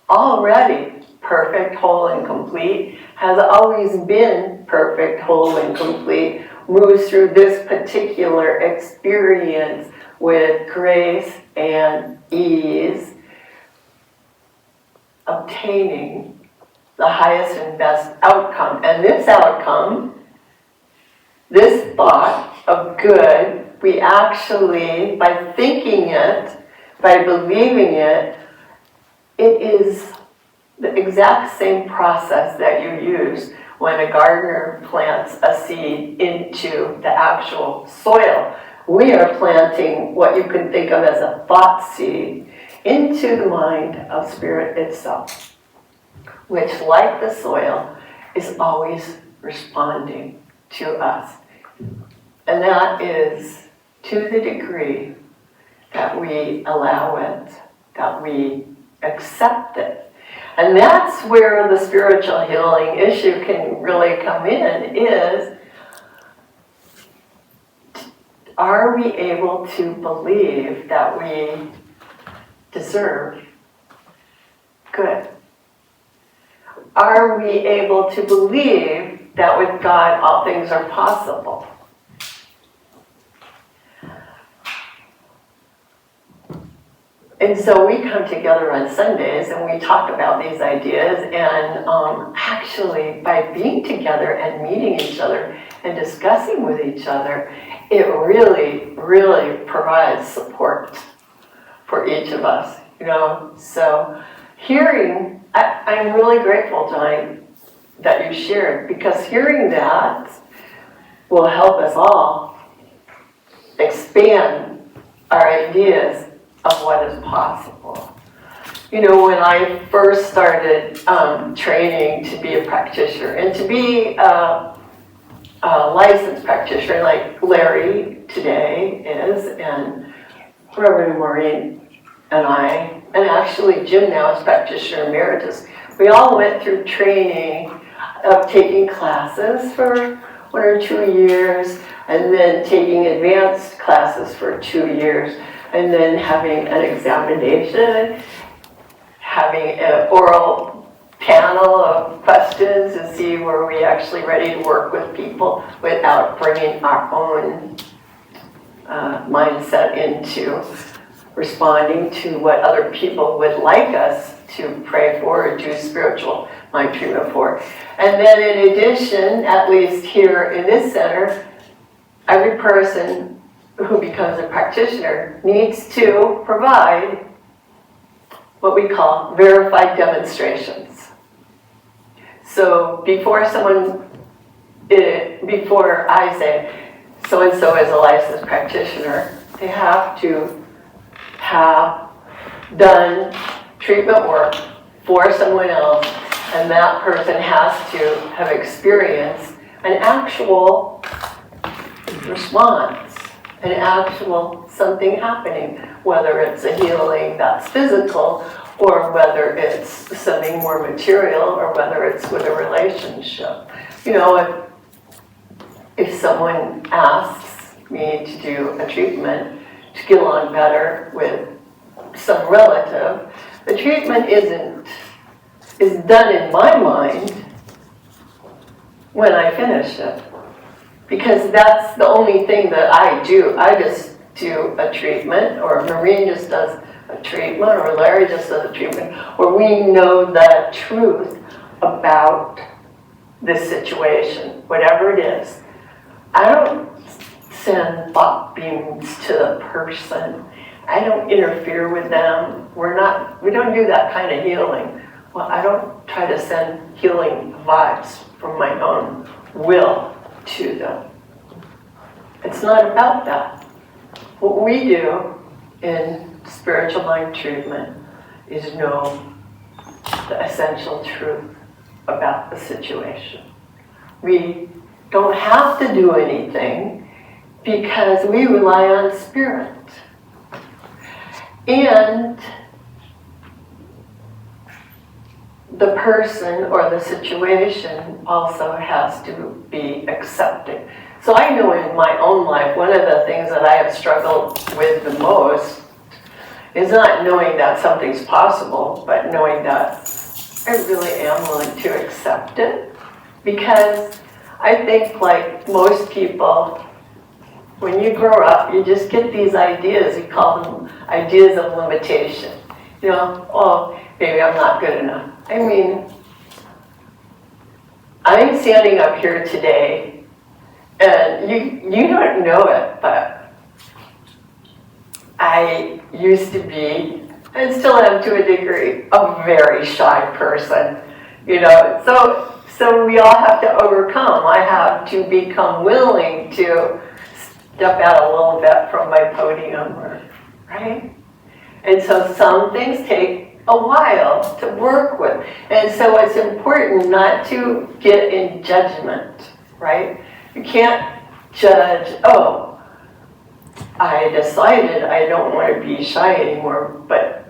already perfect, whole, and complete, has always been perfect, whole, and complete, moves through this particular experience with grace and ease, obtaining the highest and best outcome. And this outcome, this thought of good, we actually, by thinking it, by believing it, it is the exact same process that you use when a gardener plants a seed into the actual soil. We are planting what you can think of as a thought seed into the mind of Spirit itself, which, like the soil, is always responding to us. And that is to the degree that we allow it, that we accept it. And that's where the spiritual healing issue can really come in, is, are we able to believe that we deserve good? Are we able to believe that with God all things are possible? And so we come together on Sundays and we talk about these ideas, and actually by being together and meeting each other and discussing with each other, it really, really provides support for each of us, you know. So hearing, I'm really grateful, Johnny, that you shared, because hearing that will help us all expand our ideas of what is possible. You know, when I first started training to be a practitioner and to be a licensed practitioner like Larry today is, and Reverend Maureen and I, and actually Jim now is practitioner emeritus, we all went through training of taking classes for 1 or 2 years, and then taking advanced classes for 2 years, and then having an examination, having an oral panel of questions to see were we actually ready to work with people without bringing our own mindset into responding to what other people would like us to pray for or do spiritual mind treatment for. And then in addition, at least here in this center, every person who becomes a practitioner needs to provide what we call verified demonstrations. So before I say so-and-so is a licensed practitioner, they have to have done treatment work for someone else, and that person has to have experienced an actual response, an actual something happening, whether it's a healing that's physical, or whether it's something more material, or whether it's with a relationship. You know, if someone asks me to do a treatment to get along better with some relative, the treatment is done in my mind when I finish it. Because that's the only thing that I do. I just do a treatment, or Maureen just does a treatment, or Larry just does a treatment, where we know the truth about this situation, whatever it is. I don't send thought beams to the person. I don't interfere with them. We don't do that kind of healing. Well, I don't try to send healing vibes from my own will to them. It's not about that. What we do in spiritual mind treatment is know the essential truth about the situation. We don't have to do anything because we rely on spirit. And the person or the situation also has to be accepting. So I know in my own life, one of the things that I have struggled with the most is not knowing that something's possible, but knowing that I really am willing to accept it. Because I think, like most people, when you grow up, you just get these ideas. You call them ideas of limitation. You know, oh, maybe I'm not good enough. I mean, I'm standing up here today, and you don't know it, but I used to be, and still am to a degree, a very shy person. You know, so we all have to overcome. I have to become willing to step out a little bit from my podium, right? And so some things take a while to work with. And so it's important not to get in judgment, right? You can't judge, oh, I decided I don't want to be shy anymore, but,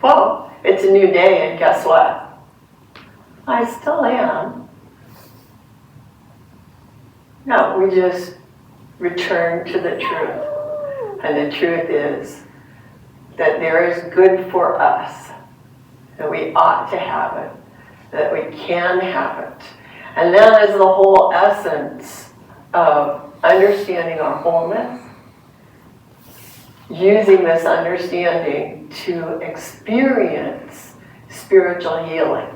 well, it's a new day, and guess what? I still am. No, we just return to the truth. And the truth is that there is good for us, that we ought to have it, that we can have it. And that is the whole essence of understanding our wholeness, using this understanding to experience spiritual healing.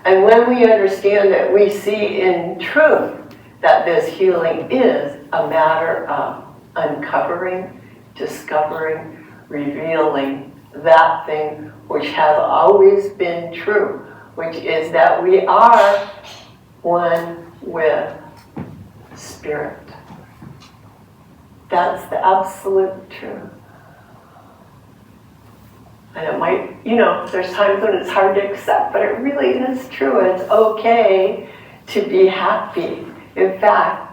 And when we understand that, we see in truth that this healing is a matter of uncovering, discovering, revealing that thing which has always been true, which is that we are one with Spirit. That's the absolute truth. And it might, there's times when it's hard to accept, but it really is true. It's okay to be happy. In fact,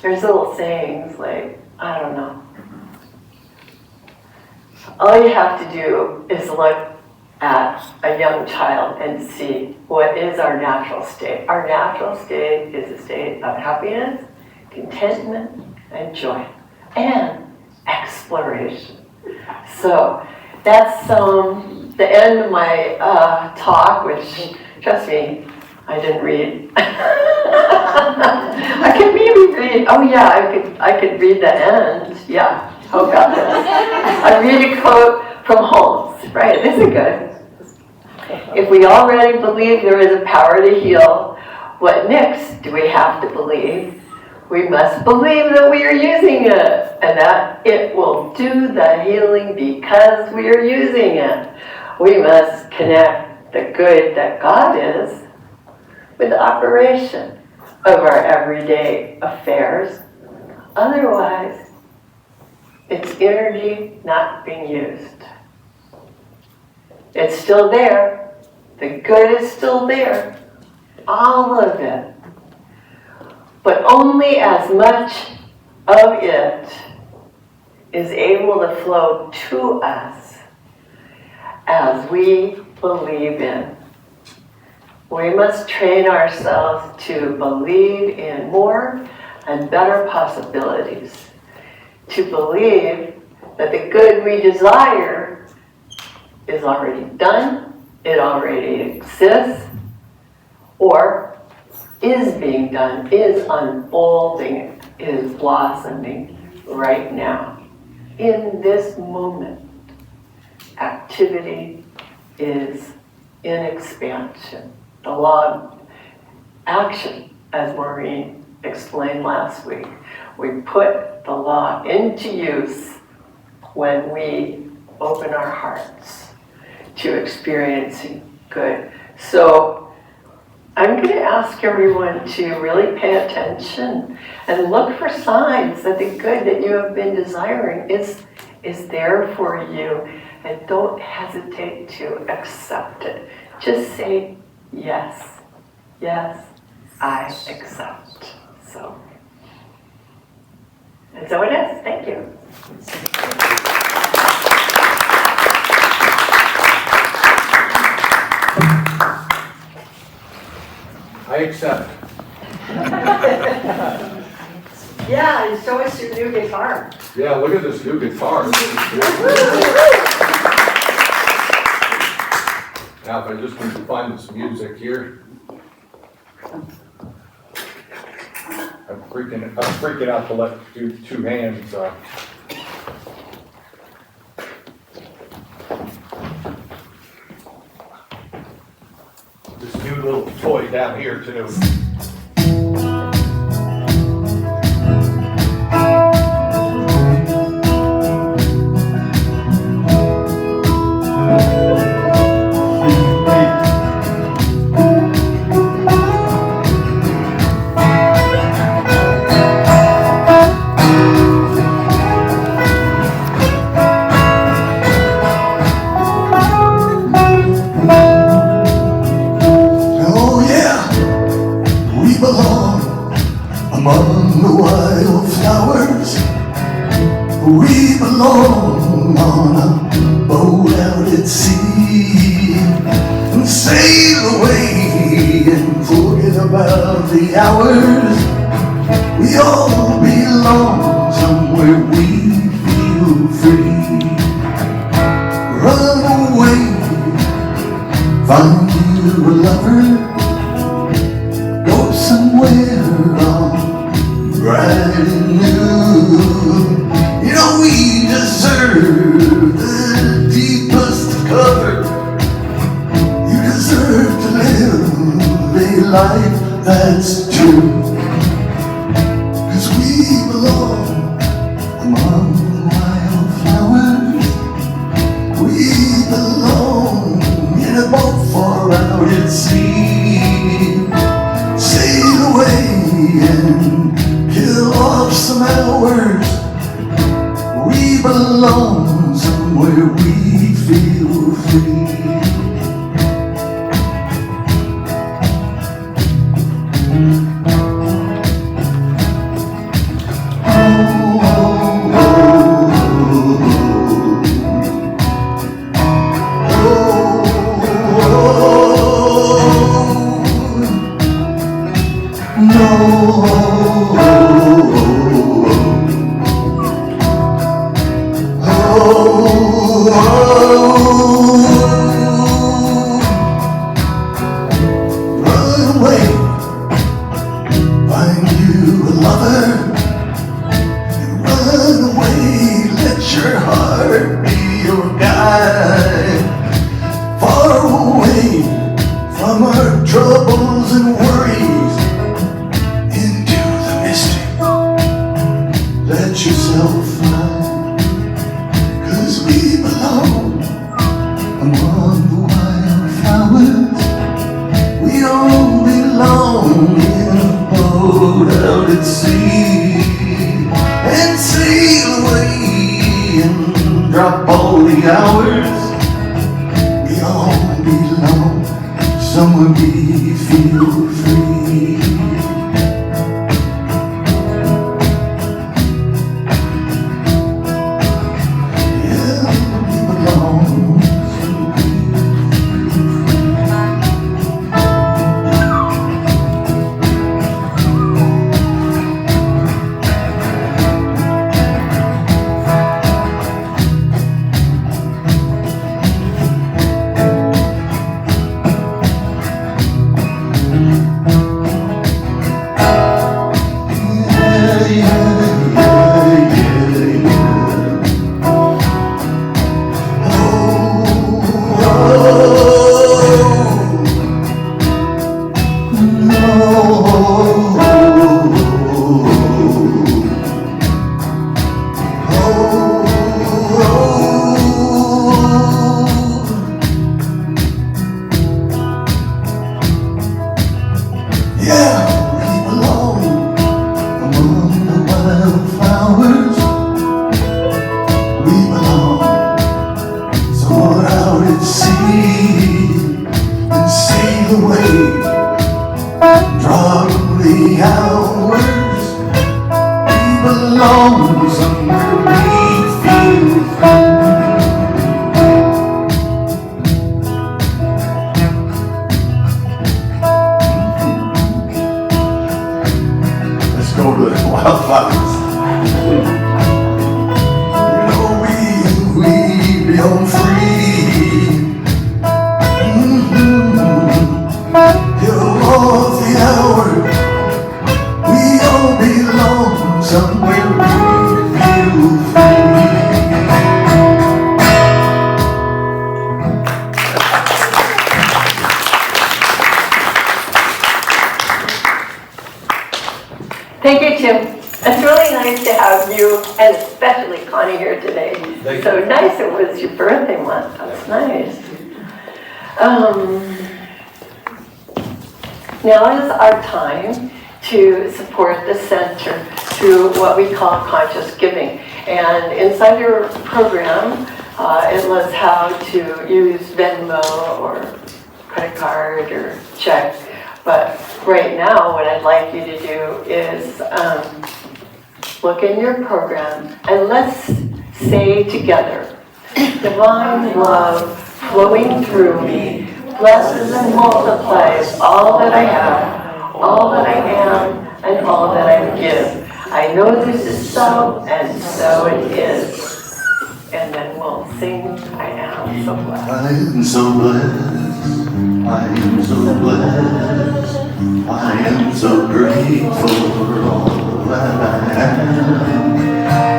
there's little sayings like, I don't know. All you have to do is look at a young child and see what is our natural state. Our natural state is a state of happiness, contentment, and joy, and exploration. So that's the end of my talk, which, trust me, I didn't read. I could maybe read, I could read the end. Yeah, how about this? I read a quote from Holmes, right, this is good. If we already believe there is a power to heal, what next do we have to believe? We must believe that we are using it, and that it will do the healing because we are using it. We must connect the good that God is with the operation of our everyday affairs. Otherwise, it's energy not being used. It's still there. The good is still there. All of it. But only as much of it is able to flow to us as we believe in. We must train ourselves to believe in more and better possibilities. To believe that the good we desire is already done, it already exists, or is being done, is unfolding, is blossoming right now. In this moment, activity is in expansion. The law of action, as Maureen explained last week, we put the law into use when we open our hearts to experiencing good. So I'm going to ask everyone to really pay attention and look for signs that the good that you have been desiring is there for you, and don't hesitate to accept it. Just say, yes, yes, I accept. And so it is. Thank you. I accept. Yeah, and show us your new guitar. Yeah, look at this new guitar. Now, if I just need to find this music here. I'm freaking out to let do two hands. This new little toy down here too. Among the wildflowers, we belong on a boat out at sea, and sail away and forget about the hours. We all belong somewhere we feel free. Run away, find you a lover, go somewhere bright and new. You know we deserve the deepest cover. You deserve to live a life that's true. 'Cause we belong among wildflowers. We belong in a boat far out at sea. Sail away and kill off some hours somewhere we feel free. Troubles and worries into the mystic. Let yourself fly, 'cause we belong among the wildflowers. We don't belong in a boat out at sea and sail away and drop all the hours. We all belong somewhere we feel free. Yeah, we belong somewhere we Thank you, Tim. It's really nice to have you, and especially Connie here today. So nice it was your birthday month. That's nice. Now is our time to support the center through what we call conscious giving. And inside your program, it lists how to use Venmo or credit card or check. But right now, what I'd like you to do is look in your program and let's say together, divine love flowing through me, blesses and multiplies all that I have, all that I am, and all that I give. I know this is so, and so it is. And then we'll sing, I am so blessed. I am so blessed. I am so blessed. I am so grateful for all that I am.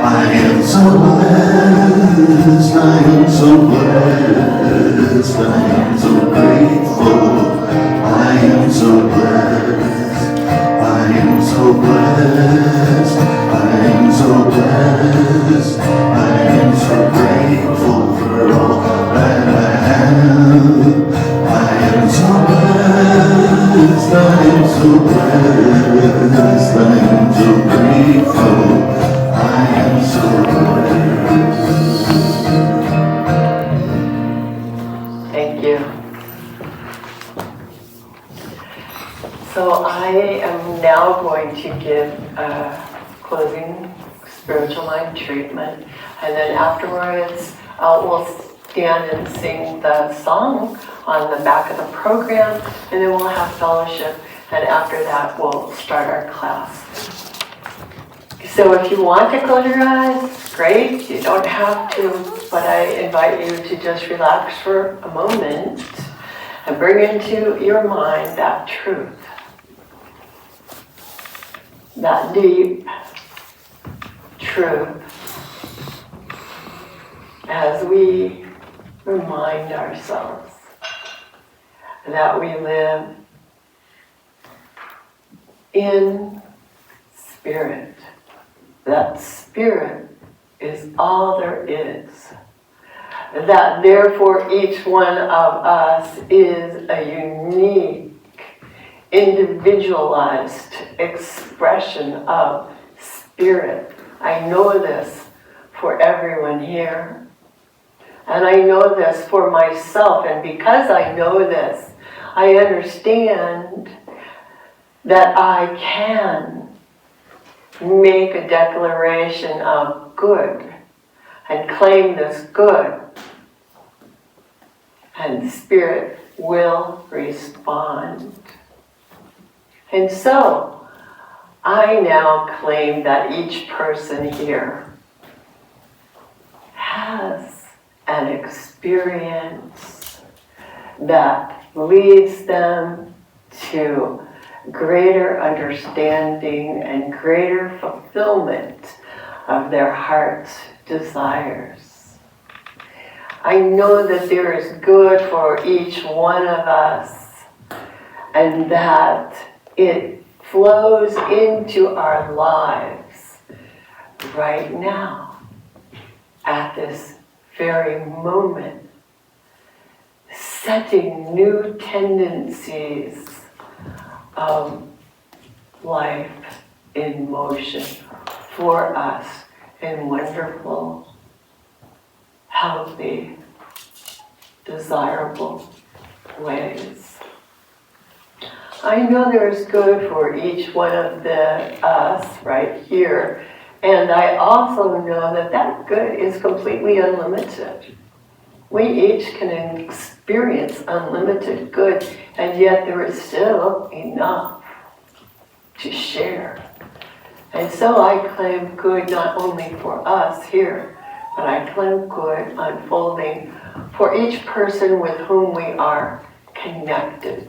I am so blessed. I am so blessed. I am so grateful. I am so blessed. I am so blessed. I am so blessed. I am so grateful for all that I have. I am so blessed. I am so blessed. I am so grateful. I am so blessed. going to give a closing spiritual mind treatment, and then afterwards we'll stand and sing the song on the back of the program, and then we'll have fellowship, and after that we'll start our class. So if you want to close your eyes, great, you don't have to, but I invite you to just relax for a moment and bring into your mind that truth, that deep truth, as we remind ourselves that we live in spirit, that spirit is all there is, that therefore each one of us is a unique, individualized expression of spirit. I know this for everyone here, and I know this for myself, and because I know this, I understand that I can make a declaration of good and claim this good, and spirit will respond. And so I now claim that each person here has an experience that leads them to greater understanding and greater fulfillment of their heart's desires. I know that there is good for each one of us, and that it flows into our lives right now, at this very moment, setting new tendencies of life in motion for us in wonderful, healthy, desirable ways. I know there's good for each one of us right here, and I also know that that good is completely unlimited. We each can experience unlimited good, and yet there is still enough to share. And so I claim good not only for us here, but I claim good unfolding for each person with whom we are connected.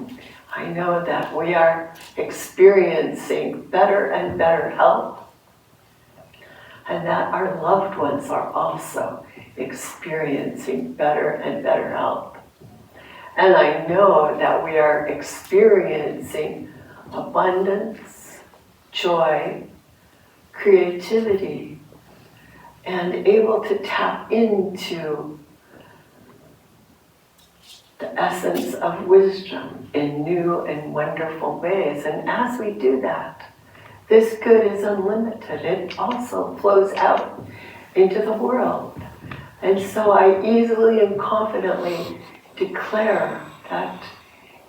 I know that we are experiencing better and better health, and that our loved ones are also experiencing better and better health. And I know that we are experiencing abundance, joy, creativity, and able to tap into the essence of wisdom in new and wonderful ways. And as we do that, this good is unlimited. It also flows out into the world. And so I easily and confidently declare that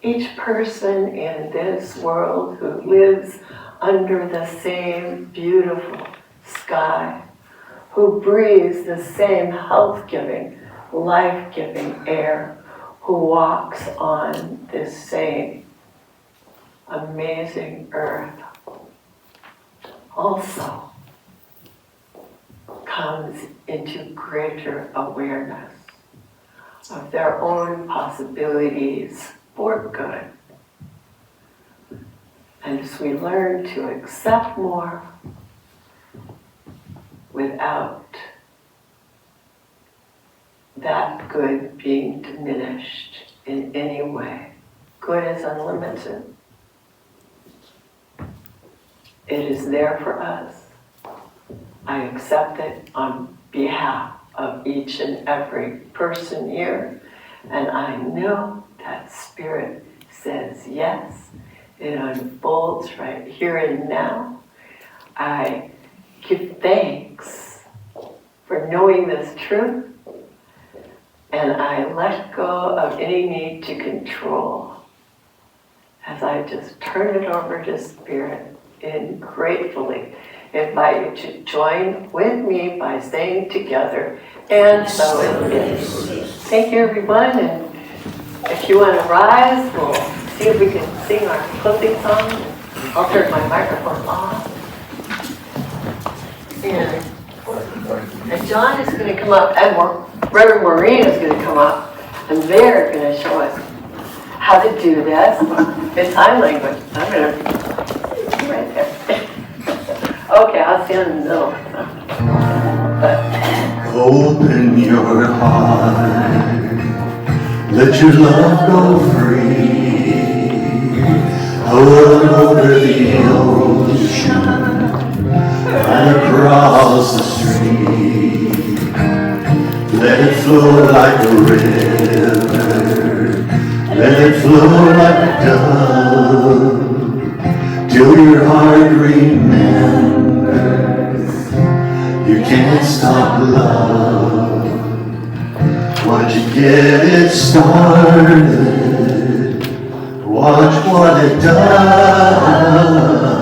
each person in this world who lives under the same beautiful sky, who breathes the same health-giving, life-giving air, who walks on this same amazing earth, also comes into greater awareness of their own possibilities for good. And as we learn to accept more without that good being diminished in any way. Good is unlimited. It is there for us. I accept it on behalf of each and every person here, and I know that Spirit says yes. It unfolds right here and now. I give thanks for knowing this truth, and I let go of any need to control as I just turn it over to Spirit and gratefully invite you to join with me by saying together, and so it is. Thank you, everyone, and if you want to rise, we'll see if we can sing our closing song. I'll turn my microphone off. And John is going to come up, and Reverend Maureen is going to come up, and they're going to show us how to do this in sign language. I'm going to be right there. Okay, I'll stand in the middle. Open your heart, let your love go free, over the ocean and across the street. Let it flow like a river, let it flow like a dove, till your heart remembers you can't stop love. Once you get it started, watch what it does.